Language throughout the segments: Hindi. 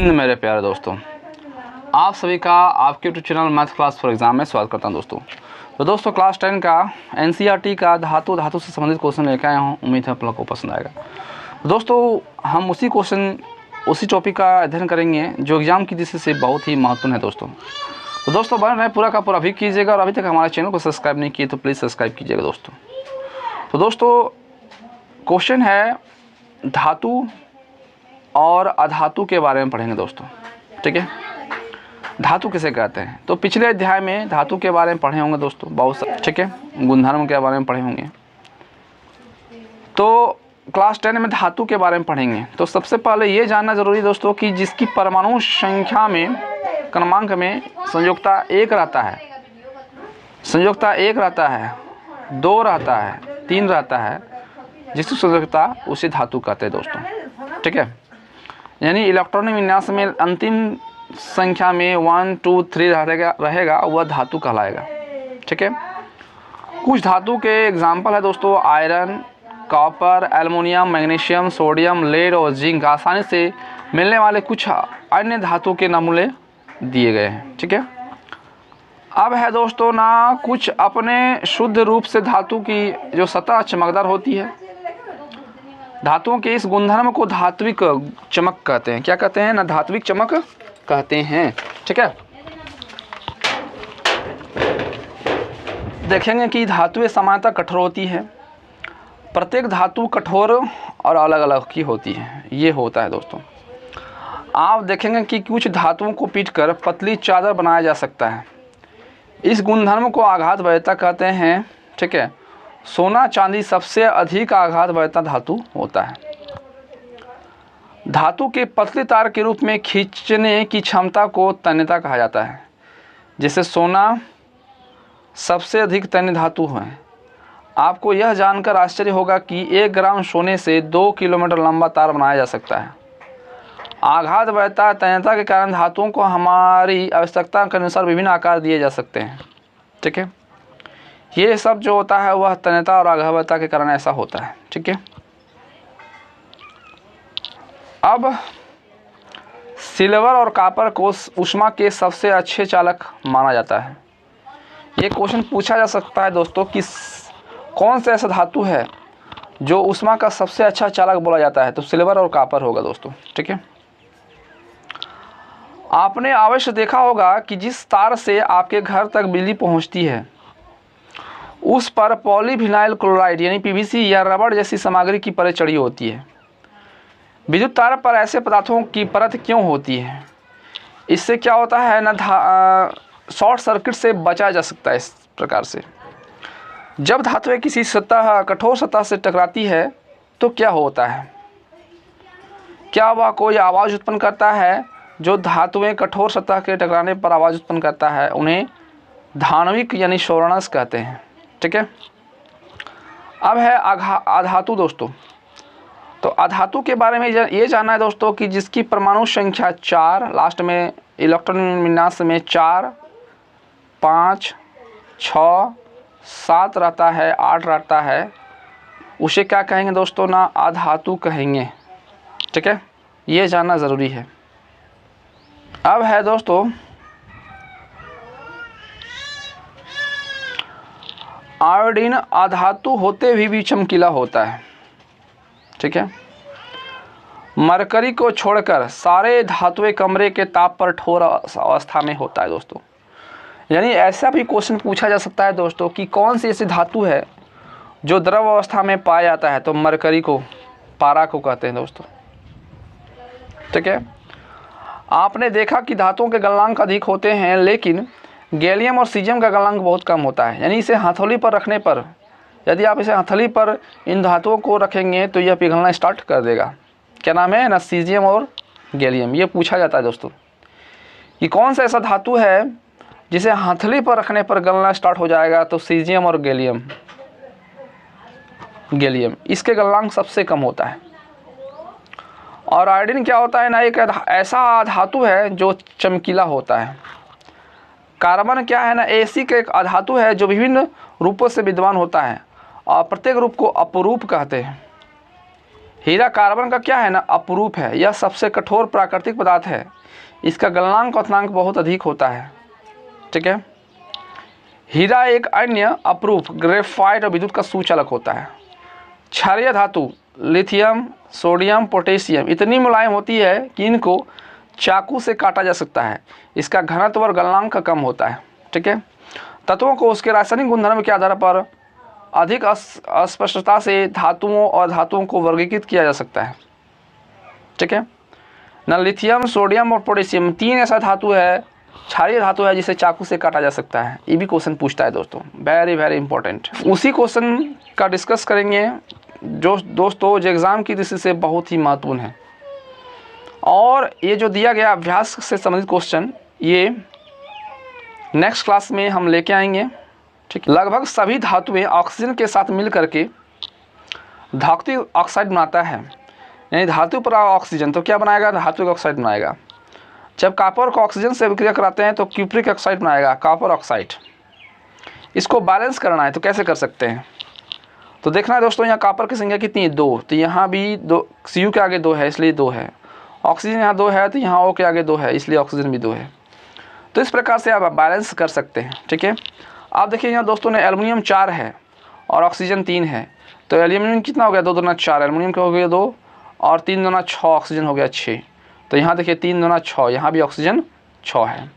मेरे प्यारे दोस्तों, आप सभी का आपके YouTube channel math class for exam में स्वागत करता हूं दोस्तों। तो दोस्तों क्लास 10 का एनसीईआरटी का धातु से संबंधित क्वेश्चन लेकर आया हूं। उम्मीद है आप लोगों को पसंद आएगा। तो दोस्तों हम उसी टॉपिक का अध्ययन करेंगे जो एग्जाम की दृष्टि से बहुत ही महत्वपूर्ण है दोस्तों। तो दोस्तों बन रहे पूरा का पूरा भी कीजिएगा और अभी तक हमारे चैनल को सब्सक्राइब नहीं किए तो प्लीज़ सब्सक्राइब कीजिएगा दोस्तों। तो दोस्तों क्वेश्चन है धातु और अधातु के बारे में पढ़ेंगे दोस्तों, ठीक है। धातु किसे कहते हैं, तो पिछले अध्याय में धातु के बारे में पढ़े होंगे दोस्तों बहुत सारे, ठीक है। गुणधर्म के बारे में पढ़े होंगे। तो क्लास 10 में धातु के बारे में पढ़ेंगे। तो सबसे पहले ये जानना जरूरी है दोस्तों कि जिसकी परमाणु संख्या में क्रमांक में संयोजकता 1 रहता है, संयोजकता 1 रहता है, 2 रहता है, 3 रहता है, जिसकी संयोजकता उसे धातु कहते हैं दोस्तों, ठीक है। यानी इलेक्ट्रॉनिक विन्यास में अंतिम संख्या में 1, 2, 3 रहेगा वह धातु कहलाएगा, ठीक है। कुछ धातु के एग्जाम्पल है दोस्तों iron, copper, aluminium, magnesium, sodium, lead और जिंक। आसानी से मिलने वाले कुछ अन्य धातु के नमूने दिए गए हैं, ठीक है। अब है दोस्तों ना कुछ अपने शुद्ध रूप से धातु की जो सतह चमकदार होती है, धातुओं के इस गुणधर्म को धात्विक चमक कहते हैं। क्या कहते हैं ना, धात्विक चमक कहते हैं, ठीक है। देखेंगे कि धातुएं सामान्यतः कठोर होती है। प्रत्येक धातु कठोर और अलग अलग की होती है, ये होता है दोस्तों। आप देखेंगे कि कुछ धातुओं को पीटकर पतली चादर बनाया जा सकता है। इस गुणधर्म को आघात वैधता कहते हैं, ठीक है। सोना चांदी सबसे अधिक आघात वैधता धातु होता है। धातु के पतले तार के रूप में खींचने की क्षमता को तन्यता कहा जाता है। जैसे सोना सबसे अधिक तन्य धातु है। आपको यह जानकर आश्चर्य होगा कि 1 ग्राम सोने से 2 किलोमीटर लंबा तार बनाया जा सकता है। आघात वैधता तन्यता के कारण धातुओं को हमारी आवश्यकता के अनुसार विभिन्न आकार दिए जा सकते हैं, ठीक है। ये सब जो होता है वह तन्यता और आघात वैधता के कारण ऐसा होता है, ठीक है। अब सिल्वर और कॉपर को ऊष्मा के सबसे अच्छे चालक माना जाता है। ये क्वेश्चन पूछा जा सकता है दोस्तों कि कौन सा ऐसा धातु है जो ऊष्मा का सबसे अच्छा चालक बोला जाता है, तो सिल्वर और कॉपर होगा दोस्तों, ठीक है। आपने अवश्य देखा होगा कि जिस तार से आपके घर तक बिजली पहुंचती है उस पर पॉलीविनाइल क्लोराइड यानी पीवीसी या रबड़ जैसी सामग्री की परत चढ़ी होती है। विद्युत तार पर ऐसे पदार्थों की परत क्यों होती है? इससे क्या होता है ना, शॉर्ट सर्किट से बचा जा सकता है। इस प्रकार से जब धातुएं किसी कठोर सतह से टकराती है तो क्या होता है, क्या वह कोई आवाज़ उत्पन्न करता है? जो धातुएं कठोर सतह के टकराने पर आवाज़ उत्पन्न करता है उन्हें धात्विक यानी शोरनस कहते हैं, ठीक है। अब है अधातु दोस्तों। तो अधातु के बारे में ये जानना है दोस्तों कि जिसकी परमाणु संख्या 4, लास्ट में इलेक्ट्रॉन विन्यास में 4, 5, 6, 7 रहता है, 8 रहता है, उसे क्या कहेंगे दोस्तों ना, अधातु कहेंगे, ठीक है। ये जानना ज़रूरी है। अब है दोस्तों आयोडीन अधातु होते भी चमकीला होता है, ठीक है। मरकरी को छोड़कर सारे धातुएं कमरे के ताप पर ठोस अवस्था में होता है दोस्तों। यानी ऐसा भी क्वेश्चन पूछा जा सकता है दोस्तों कि कौन सी ऐसी धातु है जो द्रव अवस्था में पाया जाता है, तो मरकरी को, पारा को कहते हैं दोस्तों, ठीक है। आपने देखा कि धातुओं के गलनांक अधिक होते हैं लेकिन गैलियम और सीजियम का गलनांक बहुत कम होता है। यानी इसे हथौली पर रखने पर, यदि आप इसे हथौली पर इन धातुओं को रखेंगे तो यह पिघलना स्टार्ट कर देगा। क्या नाम है ना, सीजियम और गैलियम। ये पूछा जाता है दोस्तों कि कौन सा ऐसा धातु है जिसे हथौली पर रखने पर गलना स्टार्ट हो जाएगा, तो सीजियम और गैलियम। इसके गलनांक सबसे कम होता है। और आयोडीन क्या होता है ना, एक ऐसा धातु है जो चमकीला होता है। कार्बन क्या है ना, एसिड एक अधातु है जो विभिन्न रूपों से विद्यमान होता है और प्रत्येक रूप को अपरूप कहते हैं। हीरा कार्बन का क्या है ना, अपरूप है। यह सबसे कठोर प्राकृतिक पदार्थ है। इसका गलनांक क्वथनांक बहुत अधिक होता है। ठीक है। हीरा एक अन्य अपरूप ग्रेफाइट और विद्युत का सुचालक होता है। क्षारीय धातु लिथियम, सोडियम, पोटेशियम इतनी मुलायम होती है कि इनको चाकू से काटा जा सकता है। इसका घनत्व और गलनांक कम होता है। ठीक है। तत्वों को उसके रासायनिक गुणधर्म के आधार पर अधिक अस्पष्टता से धातुओं और धातुओं को वर्गीकृत किया जा सकता है। ठीक है ना। लिथियम, सोडियम और पोटेशियम 3 ऐसा धातु है, क्षारीय धातु है, जिसे चाकू से काटा जा सकता है। ये भी क्वेश्चन पूछता है दोस्तों, वेरी वेरी इंपॉर्टेंट। उसी क्वेश्चन का डिस्कस करेंगे जो दोस्तों जो एग्ज़ाम की दृष्टि से बहुत ही महत्वपूर्ण है। और ये जो दिया गया अभ्यास से संबंधित क्वेश्चन, ये नेक्स्ट क्लास में हम लेके आएंगे। ठीक। लगभग सभी धातुएं ऑक्सीजन के साथ मिल करके धात्विक ऑक्साइड बनाता है। यानी धातु पर ऑक्सीजन तो क्या बनाएगा, धात्विक ऑक्साइड बनाएगा। जब कॉपर को ऑक्सीजन से विक्रिया कराते हैं तो क्यूप्रिक ऑक्साइड बनाएगा, कॉपर ऑक्साइड। इसको बैलेंस करना है तो कैसे कर सकते हैं, तो देखना है दोस्तों, यहाँ कॉपर की संख्या कितनी है, 2, तो यहाँ भी 2, Cu के आगे 2 है इसलिए 2 है। ऑक्सीजन यहाँ 2 है तो यहाँ O के आगे 2 है इसलिए ऑक्सीजन भी 2 है। तो इस प्रकार से आप बैलेंस कर सकते हैं। ठीक है। आप देखिए यहाँ दोस्तों ने एल्युमिनियम 4 है और ऑक्सीजन 3 है, तो एल्युमिनियम कितना हो गया, 2 दूना 4, एल्युमिनियम का हो गया 2 और 3 दूना 6, ऑक्सीजन हो गया 6। तो यहाँ देखिए 3 दूना 6, यहाँ भी ऑक्सीजन 6 है।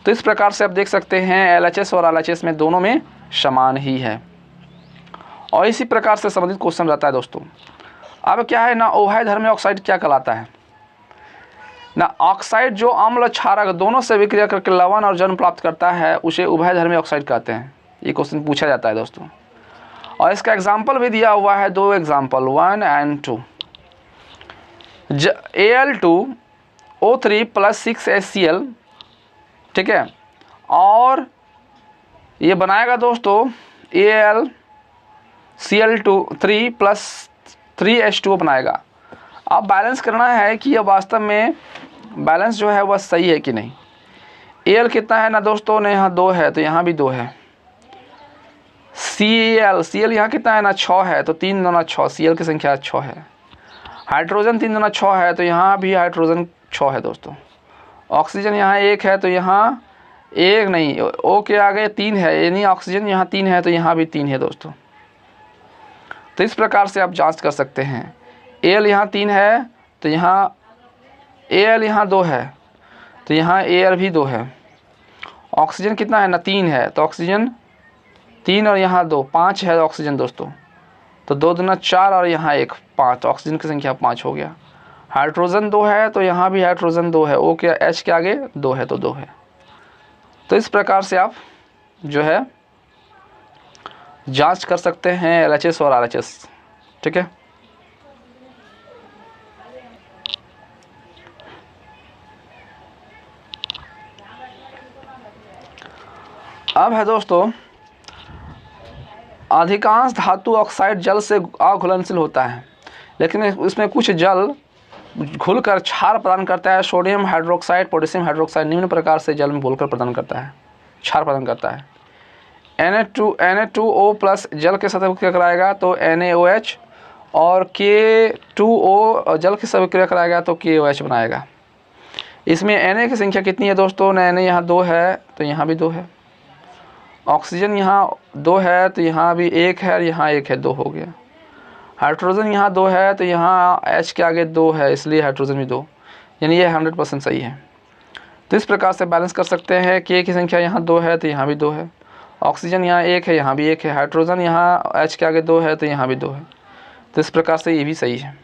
तो इस प्रकार से आप देख सकते हैं LHS और LHS में दोनों में समान ही है। और इसी प्रकार से संबंधित क्वेश्चन रहता है दोस्तों। अब क्या है ना, उभयधर्मी ऑक्साइड क्या कहलाता है ना, ऑक्साइड जो अम्ल क्षारक दोनों से विक्रिया करके लवण और जल प्राप्त करता है उसे उभयधर्मी ऑक्साइड कहते हैं। ये क्वेश्चन पूछा जाता है दोस्तों। और इसका एग्जाम्पल भी दिया हुआ है, 2 एग्जाम्पल 1 and 2। Al2O3 + 6HCl। ठीक है। और ये बनाएगा दोस्तों AlCl3 + 3H2O बनाएगा। अब बैलेंस करना है कि यह वास्तव में बैलेंस जो है वह सही है कि नहीं। Al कितना है ना दोस्तों ने, यहाँ 2 है तो यहाँ भी 2 है। Cl यहाँ कितना है ना, 6 है तो 3 दूना 6, Cl की संख्या 6 है। हाइड्रोजन 3 दूना 6 है तो यहाँ भी हाइड्रोजन 6 है दोस्तों। ऑक्सीजन यहाँ 1 है तो यहाँ 1 नहीं, O के आगे 3 है, यानी ऑक्सीजन यहाँ 3 है तो यहाँ भी 3 है दोस्तों। तो इस प्रकार से आप जांच कर सकते हैं। Al यहाँ 3 है तो यहाँ Al यहाँ 2 है तो यहाँ Al भी 2 है। ऑक्सीजन कितना है ना, 3 है तो ऑक्सीजन 3 और यहाँ 2, 5 है ऑक्सीजन दोस्तों। तो 2 दूना 4 और यहाँ 1, 5, ऑक्सीजन की संख्या 5 हो गया। हाइड्रोजन 2 है तो यहाँ भी हाइड्रोजन 2 है, O के H के आगे 2 है तो 2 है। तो इस प्रकार से आप जो है जांच कर सकते हैं LHS और RHS। ठीक है। अब है दोस्तों, अधिकांश धातु ऑक्साइड जल से अघुलनशील होता है, लेकिन इसमें कुछ जल घुलकर क्षार प्रदान करता है। सोडियम हाइड्रोक्साइड, पोटेशियम हाइड्रोक्साइड निम्न प्रकार से जल में घुलकर प्रदान करता है, क्षार प्रदान करता है। Na2O+ जल के साथ विक्रिया कराएगा तो NaOH, और K2O जल के साथ विक्रिया कराएगा तो KOH बनाएगा। इसमें Na की संख्या कितनी है दोस्तों, Na यहाँ 2 है तो यहाँ भी 2 है। ऑक्सीजन यहाँ 2 है तो यहाँ भी 1 है, यहाँ 1 है, 2 हो गया। हाइड्रोजन यहाँ 2 है तो यहाँ H के आगे 2 है इसलिए हाइड्रोजन भी 2, यानी ये 100% सही है। तो इस प्रकार से बैलेंस कर सकते हैं। K की संख्या यहाँ 2 है तो यहाँ भी 2 है। ऑक्सीजन यहाँ 1 है, यहाँ भी 1 है। हाइड्रोजन यहाँ H के आगे 2 है तो यहाँ भी 2 है। तो इस प्रकार से ये भी सही है।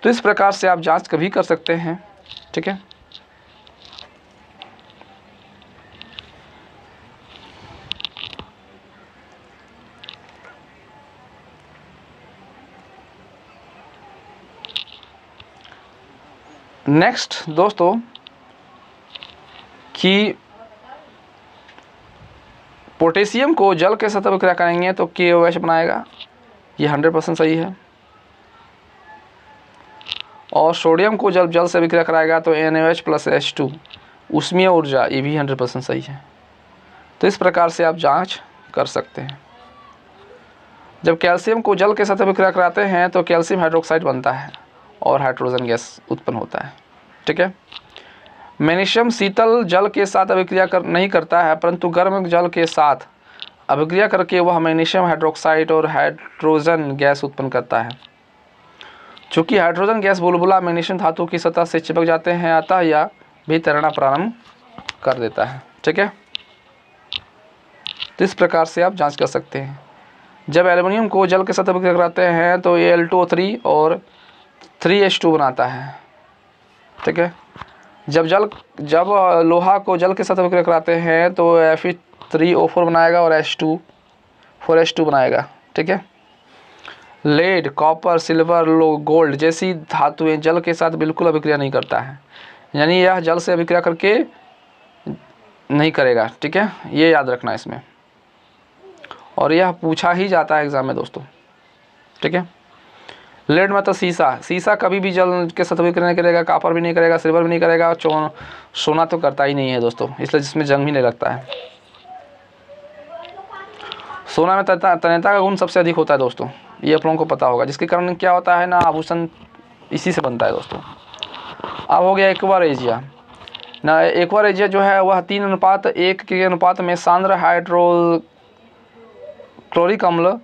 तो इस प्रकार से आप जांच कभी कर सकते हैं। ठीक है। नेक्स्ट दोस्तों कि पोटेशियम को जल के साथ विक्रिया करेंगे तो KOH बनाएगा, ये 100% सही है। और सोडियम को जब जल से विक्रिया कराएगा तो NaOH + H2, ऊष्मीय ऊर्जा, ये भी 100% सही है। तो इस प्रकार से आप जांच कर सकते हैं। जब कैल्शियम को जल के साथ अभिक्रिया कराते हैं तो कैल्शियम हाइड्रोक्साइड बनता है और हाइड्रोजन गैस उत्पन्न होता है। ठीक है। मैग्नीशियम शीतल जल के साथ अभिक्रिया नहीं करता है, परंतु गर्म जल के साथ अभिक्रिया करके वह मैग्नीशियम हाइड्रोक्साइड और हाइड्रोजन गैस उत्पन्न करता है। चूँकि हाइड्रोजन गैस बुलबुला मैग्नीशियम धातु की सतह से चिपक जाते हैं, अतः यह भी तैरना प्रारंभ कर देता है। ठीक है। तो इस प्रकार से आप जांच कर सकते हैं। जब एल्युमिनियम को जल के साथ अभिक्रिया कराते हैं तो ये Al2O3 और 3H2 बनाता है। ठीक है। जब लोहा को जल के साथ अभिक्रिया कराते हैं तो Fe3O4 बनाएगा और H2 बनाएगा। ठीक है। लेड, कॉपर, सिल्वर, गोल्ड जैसी धातुएं जल के साथ बिल्कुल अभिक्रिया नहीं करता है, यानी यह जल से अभिक्रिया करके नहीं करेगा। ठीक है, ये याद रखना इसमें, और यह पूछा ही जाता है एग्जाम में दोस्तों। ठीक है। लेड मतलब सीसा कभी भी जल के साथ अभिक्रिया नहीं करेगा, कॉपर भी नहीं करेगा, सिल्वर भी नहीं करेगा, सोना तो करता ही नहीं है दोस्तों, इसलिए जिसमें जंग भी नहीं लगता है। सोना में तन्यता का गुण सबसे अधिक होता है दोस्तों, ये आप लोगों को पता होगा, जिसके कारण क्या होता है ना, आभूषण इसी से बनता है दोस्तों। अब हो गया एक्वा रेजिया ना। एक्वा रेजिया जो है वह 3:1 के अनुपात में सांद्र हाइड्रोक्लोरिक अम्ल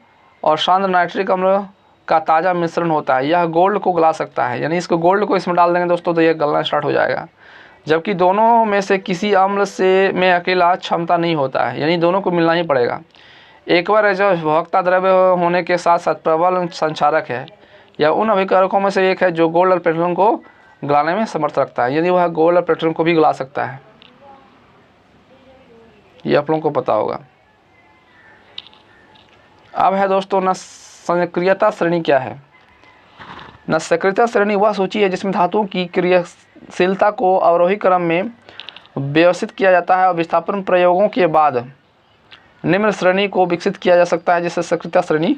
और सांद्र नाइट्रिक अम्ल का ताज़ा मिश्रण होता है। यह गोल्ड को गला सकता है, यानी इसको गोल्ड को इसमें डाल देंगे दोस्तों तो यह गलना स्टार्ट हो जाएगा। जबकि दोनों में से किसी अम्ल में अकेला क्षमता नहीं होता है, यानी दोनों को मिलना ही पड़ेगा। एक्वा रेजिया भोक्ता द्रव्य होने के साथ साथ प्रबल संचारक है। यह उन अभिकारकों में से एक है जो गोल्ड और प्लेटिनम को गलाने में समर्थ रखता है, यानी वह गोल्ड और प्लेटिनम को भी गला सकता है। ये आप लोगों को पता होगा। अब है दोस्तों न सक्रियता श्रेणी क्या है। न सक्रियता श्रेणी वह सूची है जिसमें धातुओं की क्रियाशीलता को अवरोही क्रम में व्यवस्थित किया जाता है और विस्थापन प्रयोगों के बाद निम्न श्रेणी को विकसित किया जा सकता है, जिसे सक्रियता श्रेणी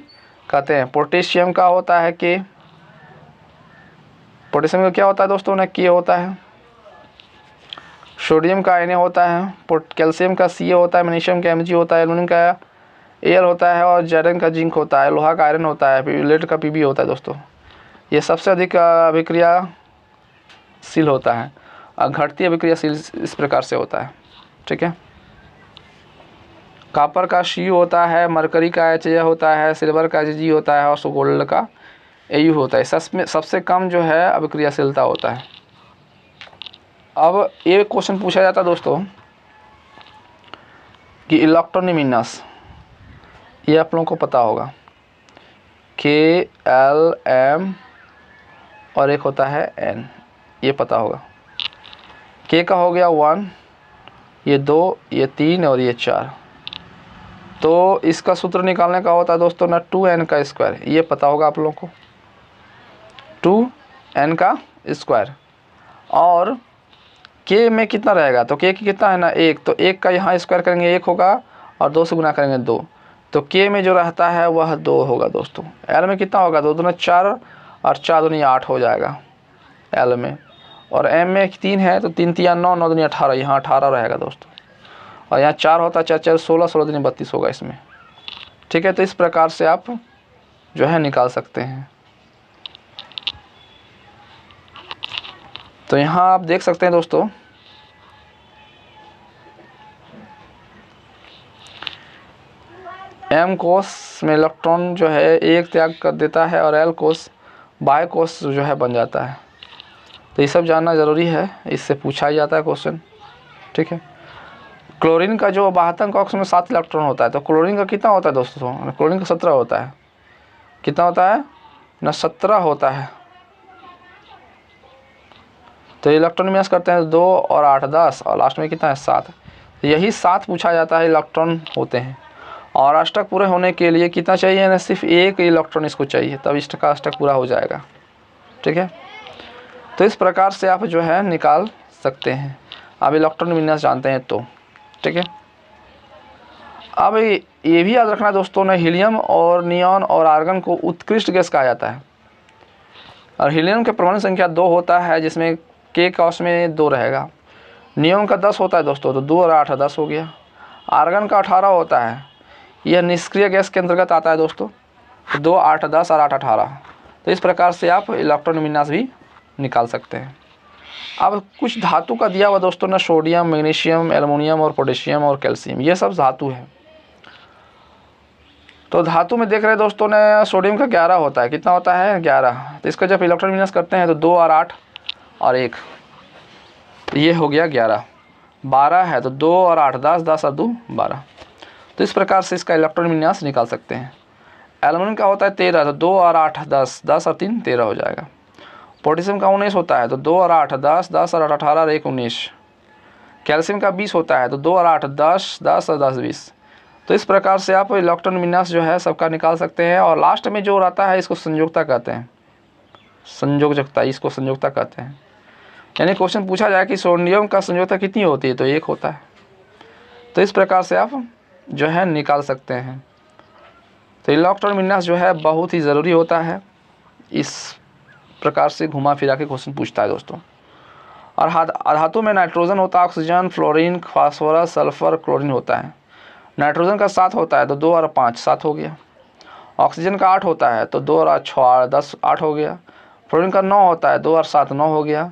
कहते हैं। पोटेशियम का होता है के, पोटेशियम का क्या होता है दोस्तों ना, के होता है। सोडियम का Na होता है, कैल्शियम का Ca होता है, मैग्नीशियम का Mg होता है, एल्युमिनियम का Al होता है और जायरन का जिंक होता है, लोहा का आयरन होता है, लेड का Pb होता है दोस्तों। ये सबसे अधिक अभिक्रियाशील होता है और घटती अभिक्रियाशील इस प्रकार से होता है। ठीक है। कॉपर का Cu होता है, मरकरी का Ha होता है, सिल्वर का Ag होता है और गोल्ड का Au होता है। सबसे कम जो है अभिक्रियाशीलता होता है। अब ये क्वेश्चन पूछा जाता है दोस्तों कि इलेक्ट्रोनिमिनस, ये आप लोगों को पता होगा, KLM और एक होता है N, ये पता होगा। K का हो गया 1, ये 2, ये 3 और ये 4। तो इसका सूत्र निकालने का होता है दोस्तों ना 2n का स्क्वायर, ये पता होगा आप लोगों को, 2n का स्क्वायर। और K में कितना रहेगा, तो K की कितना है ना 1, तो 1 का यहाँ स्क्वायर करेंगे 1 होगा और 2 से गुना करेंगे 2, तो K में जो रहता है वह 2 होगा दोस्तों। L में कितना होगा, 2 दूना 4 और 4 दूनी 8 हो जाएगा L में, और M में 3 है तो 3 3 9, 9 दूनी 18, यहाँ 18 रहेगा दोस्तों, और यहाँ 4 होता है 4 4 16, 16 दूनी 32 होगा इसमें। ठीक है। तो इस प्रकार से आप जो है निकाल सकते हैं। तो यहाँ आप देख सकते हैं दोस्तों M कोष में इलेक्ट्रॉन जो है एक त्याग कर देता है और L कोष बाह्य कोष जो है बन जाता है। तो ये सब जानना ज़रूरी है, इससे पूछा ही जाता है क्वेश्चन। ठीक है। क्लोरीन का जो बाह्यतम कक्ष में 7 इलेक्ट्रॉन होता है, तो क्लोरीन का कितना होता है दोस्तों, क्लोरीन का 17 होता है। कितना होता है ना, 17 होता है। तो इलेक्ट्रॉन मिस करते हैं 2 और 8 10 और लास्ट में कितना है 7। तो यही 7 पूछा जाता है इलेक्ट्रॉन होते हैं, और अष्टक पूरे होने के लिए कितना चाहिए ना, सिर्फ 1 इलेक्ट्रॉन इसको चाहिए, तब इसका अष्टक पूरा हो जाएगा। ठीक है। तो इस प्रकार से आप जो है निकाल सकते हैं। अब इलेक्ट्रॉन विन्यास जानते हैं तो। ठीक है। अब ये भी याद रखना दोस्तों ना, हीलियम और नियॉन और आर्गन को उत्कृष्ट गैस कहा जाता है, और हीलियम के परमाणु संख्या 2 होता है, जिसमें K का उसमें 2 रहेगा। नियॉन का 10 होता है दोस्तों, तो 2 और 8 10 हो गया। आर्गन का 18 होता है, यह निष्क्रिय गैस के अंतर्गत आता है दोस्तों। तो 2 8 10 और 8 18। तो इस प्रकार से आप इलेक्ट्रॉन विन्यास भी निकाल सकते हैं। अब कुछ धातु का दिया हुआ दोस्तों ने, सोडियम, मैग्नीशियम, एल्युमिनियम और पोटेशियम और कैल्शियम, ये सब धातु है। तो धातु में देख रहे हैं दोस्तों ने, सोडियम का 11 होता है, कितना होता है 11। तो इसका जब इलेक्ट्रॉन विन्यास करते हैं तो 2 और 8 और 1, तो ये हो गया 11। 12 है तो 2 और 8 10, 10 और 2 12। तो इस प्रकार से इसका इलेक्ट्रॉन विन्यास निकाल सकते हैं। एल्युमिनियम का होता है 13, तो 2 और 8 10, 10 और 3 13 हो जाएगा। पोटेशियम का 19 होता है तो 2 और 8 10, 10 और 8 18 और 1 19। कैल्शियम का 20 होता है तो 2 और 8 10, 10 और 10 20। तो इस प्रकार से आप इलेक्ट्रॉन विन्यास जो है सबका निकाल सकते हैं। और लास्ट में जो रहता है इसको संयोजकता कहते हैं, संयोजकता, इसको संयोजकता कहते हैं। यानी क्वेश्चन पूछा जाए कि सोडियम का संयोजकता कितनी होती है, तो 1 होता है। तो इस प्रकार से आप जो है निकाल सकते हैं। तो इलेक्ट्रॉन विन्यास जो है बहुत ही ज़रूरी होता है। इस प्रकार से घुमा फिरा के क्वेश्चन पूछता है दोस्तों। और धातु में नाइट्रोजन होता है, oxygen, fluorine, phosphorus, sulphur, chlorine होता है। नाइट्रोजन का 7 होता है तो 2 और 5 7 हो गया। ऑक्सीजन का 8 होता है तो 2 और 6 10 8 हो गया। फ्लोरीन का 9 होता है 2 और 7 9 हो गया।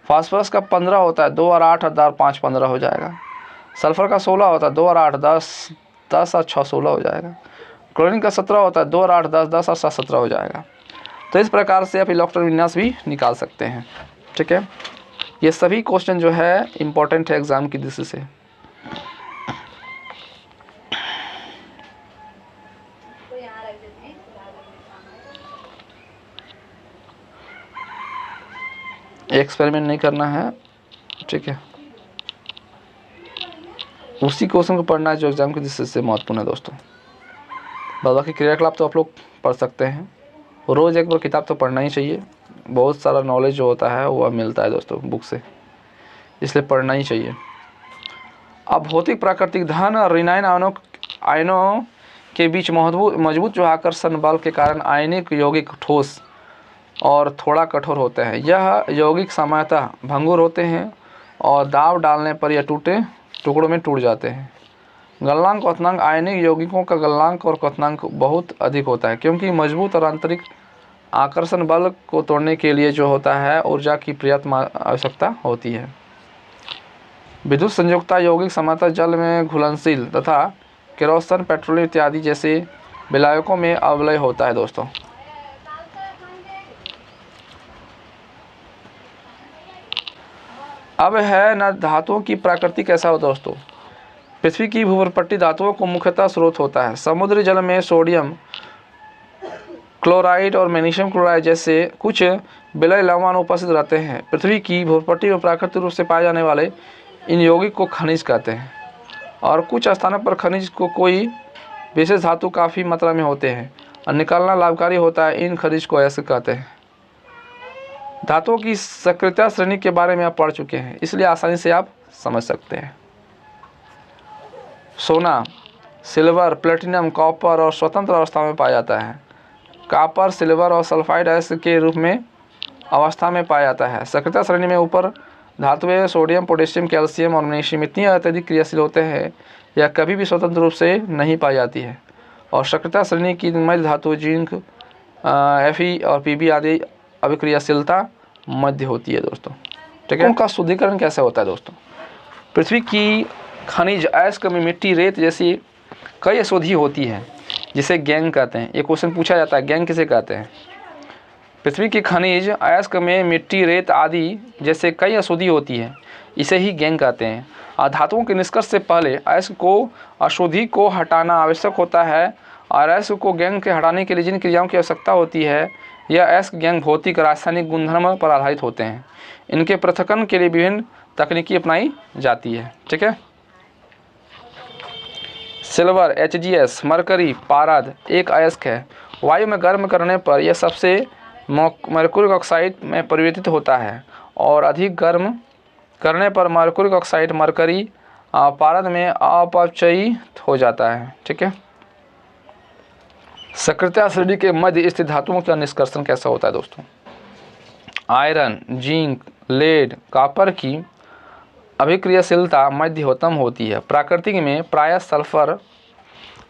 फास्फोरस का 15 होता है 2 और 8 और 5 15 हो जाएगा। सल्फर का 16 होता है 2 और 8 10, 10 और 6 16 हो जाएगा। क्लोरीन का 17 होता है 2 और 8 10, 10 और 7 17 हो जाएगा। तो इस प्रकार से आप इलेक्ट्रॉन विन्यास भी निकाल सकते हैं। ठीक है, ये सभी क्वेश्चन जो है इम्पोर्टेंट है एग्जाम की दृष्टि से। एक्सपेरिमेंट नहीं करना है, ठीक है, उसी क्वेश्चन को पढ़ना है जो एग्जाम की दृष्टि से महत्वपूर्ण है दोस्तों। बाकी क्रियाकलाप तो आप लोग पढ़ सकते हैं, रोज़ एक बार किताब तो पढ़ना ही चाहिए। बहुत सारा नॉलेज जो होता है वो मिलता है दोस्तों बुक से, इसलिए पढ़ना ही चाहिए। अब भौतिक प्राकृतिक धन और ऋणायन आयनों के बीच मजबूत जो आकर्षण बल के कारण आयनिक यौगिक ठोस और थोड़ा कठोर होते हैं। यह यौगिक सामान्यतः भंगुर होते हैं और दाब डालने पर यह टुकड़ों में टूट जाते हैं। गलनांक क्वथनांक, आयनिक यौगिकों का गलनांक और क्वथनांक बहुत अधिक होता है, क्योंकि मजबूत और आंतरिक आकर्षण बल को तोड़ने के लिए जो होता है ऊर्जा की पर्याप्त आवश्यकता होती है। विद्युत संयोजकता यौगिक सामान्यतः जल में घुलनशील तथा केरोसिन, पेट्रोलियम इत्यादि जैसे विलायकों में अवलय होता है दोस्तों। अब है न धातुओं की प्रकृति कैसा हो दोस्तों। पृथ्वी की भूपर्पट्टी धातुओं को मुख्यतः स्रोत होता है। समुद्री जल में सोडियम क्लोराइड और मैग्नीशियम क्लोराइड जैसे कुछ विलय लवण उपस्थित रहते हैं। पृथ्वी की भूपर्पट्टी में प्राकृतिक रूप से पाए जाने वाले इन यौगिक को खनिज कहते हैं, और कुछ स्थानों पर खनिज को कोई विशेष धातु काफ़ी मात्रा में होते हैं और निकालना लाभकारी होता है। इन खनिज को ऐसे कहते हैं। धातुओं की सक्रियता श्रेणी के बारे में आप पढ़ चुके हैं, इसलिए आसानी से आप समझ सकते हैं। सोना, सिल्वर, प्लेटिनम, कॉपर और स्वतंत्र अवस्था में पाया जाता है। कॉपर, सिल्वर और सल्फाइड अयस्क के रूप में अवस्था में पाया जाता है। सक्रियता श्रेणी में ऊपर धातुएं सोडियम, पोटेशियम, कैल्शियम और मैग्नीशियम इतनी अत्यधिक क्रियाशील होते हैं या कभी भी स्वतंत्र रूप से नहीं पाई जाती है। और सक्रियता श्रेणी की मध्य धातु जिंक, Fe और Pb आदि अभिक्रियाशीलता मध्य होती है दोस्तों। ठीक है, उनका शुद्धिकरण कैसे होता है दोस्तों। पृथ्वी की खनिज अयस्क में मिट्टी, रेत जैसी कई अशुद्धि होती है जिसे गैंग कहते हैं। ये क्वेश्चन पूछा जाता है, गैंग किसे कहते हैं। पृथ्वी की खनिज अयस्क में मिट्टी, रेत आदि जैसे कई अशुद्धि होती है, इसे ही गैंग कहते हैं। और धातुओं के निष्कर्ष से पहले अयस्क को अशुद्धि को हटाना आवश्यक होता है, और अयस्क को गैंग के हटाने के लिए जिन क्रियाओं की आवश्यकता होती है यह अयस्क गैंग भौतिक रासायनिक गुणधर्म पर आधारित होते हैं। इनके पृथक्करण के लिए विभिन्न तकनीकी अपनाई जाती है। ठीक है, सिल्वर HgS, मरकरी, पारद एक अयस्क है। वायु में गर्म करने पर यह सबसे मरकुरिक ऑक्साइड में परिवर्तित होता है, और अधिक गर्म करने पर मरकुरिक ऑक्साइड मरकरी पारद में अपचयित हो जाता है। ठीक है, सक्रियता श्रेणी के मध्य स्थित धातुओं का निष्कर्षण कैसा होता है दोस्तों। आयरन, जिंक, लेड, कॉपर की अभिक्रियाशीलता मध्यम होती है। प्राकृतिक में प्रायः सल्फर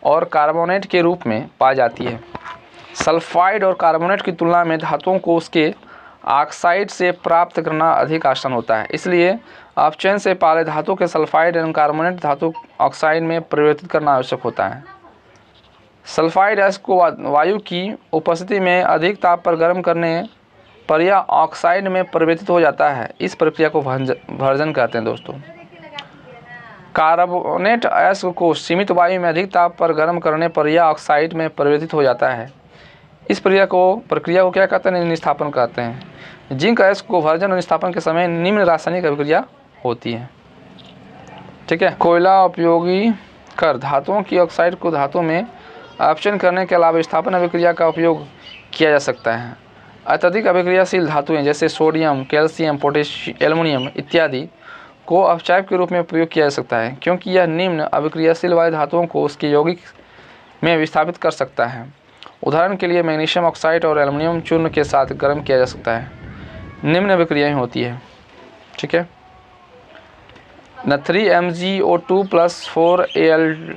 और कार्बोनेट के रूप में पाई जाती है। सल्फाइड और कार्बोनेट की तुलना में धातुओं को उसके ऑक्साइड से प्राप्त करना अधिक आसान होता है। इसलिए अपचयन से पहले धातु के सल्फाइड एवं कार्बोनेट धातु ऑक्साइड में परिवर्तित करना आवश्यक होता है। सल्फाइड गैस को वायु की उपस्थिति में अधिक ताप पर गर्म करने पर यह ऑक्साइड में परिवर्तित हो जाता है। इस प्रक्रिया को भर्जन कहते हैं दोस्तों। कार्बोनेट गैस को सीमित वायु में अधिक ताप पर गर्म करने पर यह ऑक्साइड में परिवर्तित हो जाता है। इस प्रक्रिया को क्या कहते हैं? निस्थापन कहते हैं। जिंक गैस को भर्जन और निस्थापन के समय निम्न रासायनिक अभिक्रिया होती है। ठीक है। कोयला उपयोगी कर धातुओं की ऑक्साइड को धातु में अपचयन करने के अलावा विस्थापन अभिक्रिया का उपयोग किया जा सकता है। अत्यधिक अभिक्रियाशील धातुएं जैसे सोडियम, कैल्शियम, पोटेशियम, एल्युमिनियम इत्यादि को अपचायक के रूप में प्रयोग किया जा सकता है, क्योंकि यह निम्न अभिक्रियाशील वाले धातुओं को उसके यौगिक में विस्थापित कर सकता है। उदाहरण के लिए मैग्नीशियम ऑक्साइड और एल्युमिनियम चूर्ण के साथ गर्म किया जा सकता है। निम्न अभिक्रियाएं होती है। ठीक है न 3MgO2 + 4Al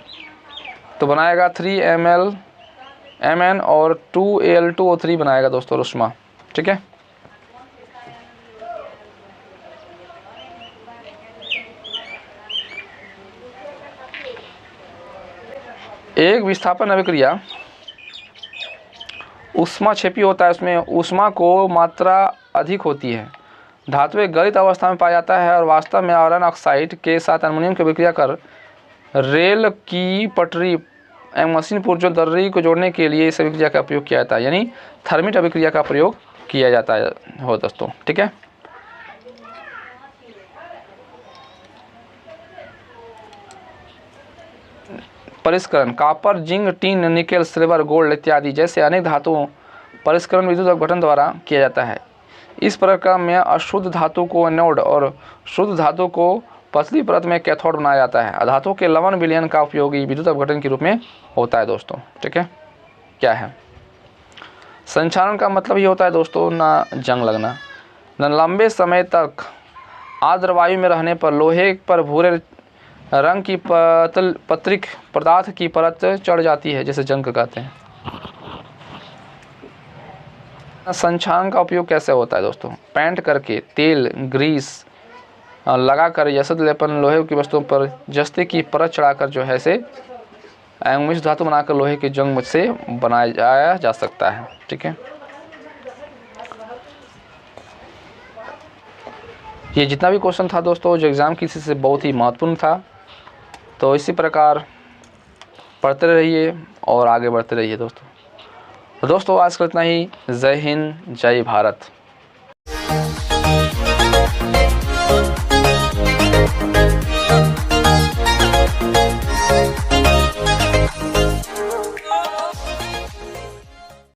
तो बनाएगा 3Mn और 2Al2O3 बनाएगा दोस्तों रुस्मा। ठीक है। एक विस्थापन अभिक्रिया ऊष्माक्षेपी होता है। उसमें ऊष्मा को मात्रा अधिक होती है। धातु एक गलित अवस्था में पाया जाता है और वास्तव में आयरन ऑक्साइड के साथ एल्युमिनियम की अभिक्रिया कर रेल की पटरी एवं मशीन पुर्जों दर्री को जोड़ने के लिए इस अभिक्रिया का प्रयोग किया जाता है, यानी थर्मिट अभिक्रिया का प्रयोग किया जाता है हो दोस्तों। ठीक है। परिष्करण copper, zinc, tin, nickel, silver, gold इत्यादि जैसे अनेक धातुओं परिष्करण विद्युत अपघटन द्वारा किया जाता है। इस प्रक्रिया में अशुद्ध धातु को एनोड और शुद्ध धातु को पतली परत में कैथोड बनाया जाता है। अधातु के लवण विलयन का उपयोग विद्युत अपघटन के रूप में होता है दोस्तों। ठीक है। क्या है संक्षारण का मतलब ये होता है दोस्तों ना जंग लगना, न लंबे समय तक आर्द्र वायु में रहने पर लोहे पर भूरे रंग की पत्रिक पदार्थ की परत चढ़ जाती है, जैसे जंग कहते हैं। संक्षारण का उपयोग कैसे होता है दोस्तों? पेंट करके तेल ग्रीस लगाकर जसत लेपन लोहे की वस्तुओं पर जस्ते की परत चढ़ाकर जो है से मिश्र धातु बनाकर लोहे के जंग से बनाया जा सकता है। ठीक है। ये जितना भी क्वेश्चन था दोस्तों जो एग्ज़ाम की से बहुत ही महत्वपूर्ण था, तो इसी प्रकार पढ़ते रहिए और आगे बढ़ते रहिए दोस्तों। तो दोस्तों आज का इतना ही। जय हिंद, जय भारत।